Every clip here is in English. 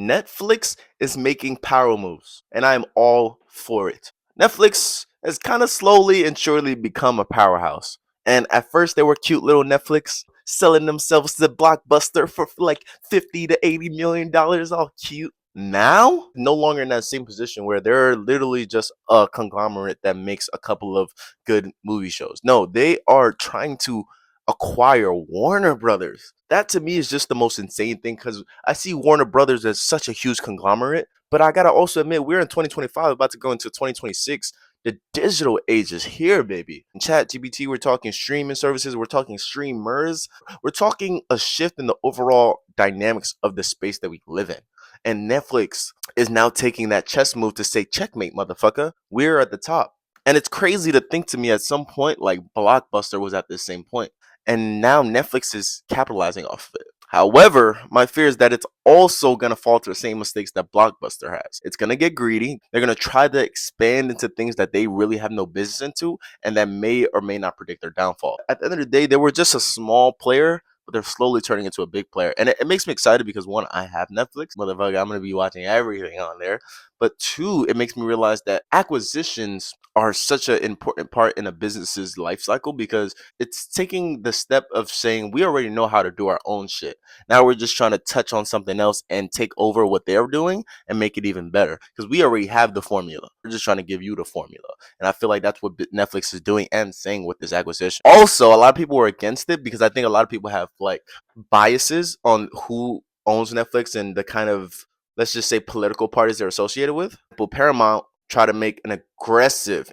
Netflix is making power moves, and I'm all for it. Netflix has kind of slowly and surely become a powerhouse. And at first, they were cute little Netflix selling themselves to Blockbuster for like 50 to 80 million dollars, all cute. Now, no longer in that same position where they're literally just a conglomerate that makes a couple of good movie shows. No, they are trying to acquire Warner Brothers. That to me is just the most insane thing because I see Warner Brothers as such a huge conglomerate, but I gotta also admit we're in 2025, about to go into 2026. The digital age is here, baby. In Chat GPT, we're talking streaming services, we're talking streamers, we're talking a shift in the overall dynamics of the space that we live in. And Netflix is now taking that chess move to say, checkmate, motherfucker. We're at the top. And it's crazy to think to me at some point, like Blockbuster was at the same point. And now Netflix is capitalizing off of it. However, my fear is that it's also going to fall to the same mistakes that Blockbuster has. It's going to get greedy. They're going to try to expand into things that they really have no business into and that may or may not predict their downfall. At the end of the day, they were just a small player, but they're slowly turning into a big player. And it makes me excited because one, I have Netflix. Motherfucker, I'm going to be watching everything on there. But two, it makes me realize that acquisitions are such an important part in a business's life cycle because it's taking the step of saying we already know how to do our own shit. Now we're just trying to touch on something else and take over what they're doing and make it even better because we already have the formula. We're just trying to give you the formula. And I feel like that's what Netflix is doing and saying with this acquisition. Also, a lot of people were against it because I think a lot of people have like biases on who owns Netflix and the kind of, let's just say, political parties they're associated with. But Paramount try to make an aggressive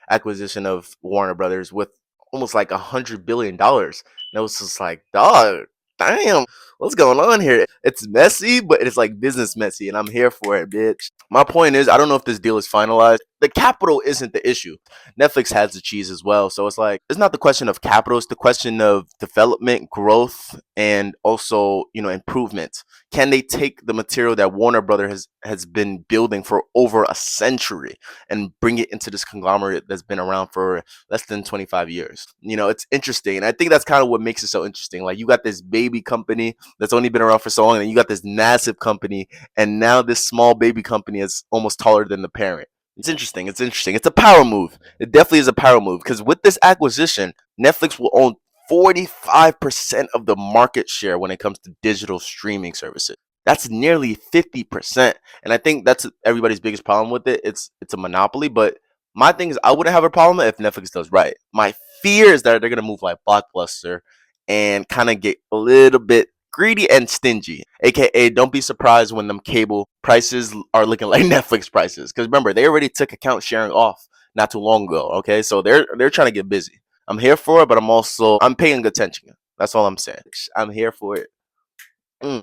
acquisition of Warner Brothers with almost like $100 billion. And it was just like, dog, damn, what's going on here? It's messy, but it's like business messy, and I'm here for it, bitch. My point is, I don't know if this deal is finalized. The capital isn't the issue. Netflix has the cheese as well. So it's like, it's not the question of capital, it's the question of development, growth, and also, improvement. Can they take the material that Warner Brothers has been building for over a century and bring it into this conglomerate that's been around for less than 25 years? It's interesting. And I think that's kind of what makes it so interesting. Like, you got this baby company that's only been around for so long, and you got this massive company, and now this small baby company is almost taller than the parent. It's interesting. It's interesting. It's a power move. It definitely is a power move because with this acquisition, Netflix will own 45% of the market share when it comes to digital streaming services. That's nearly 50%. And I think that's everybody's biggest problem with it. It's a monopoly, but my thing is I wouldn't have a problem if Netflix does right. My fear is that they're gonna move like Blockbuster and kind of get a little bit greedy and stingy. AKA, don't be surprised when them cable prices are looking like Netflix prices. Because remember, they already took account sharing off not too long ago. Okay, so they're trying to get busy. I'm here for it, but I'm paying attention. That's all I'm saying. I'm here for it.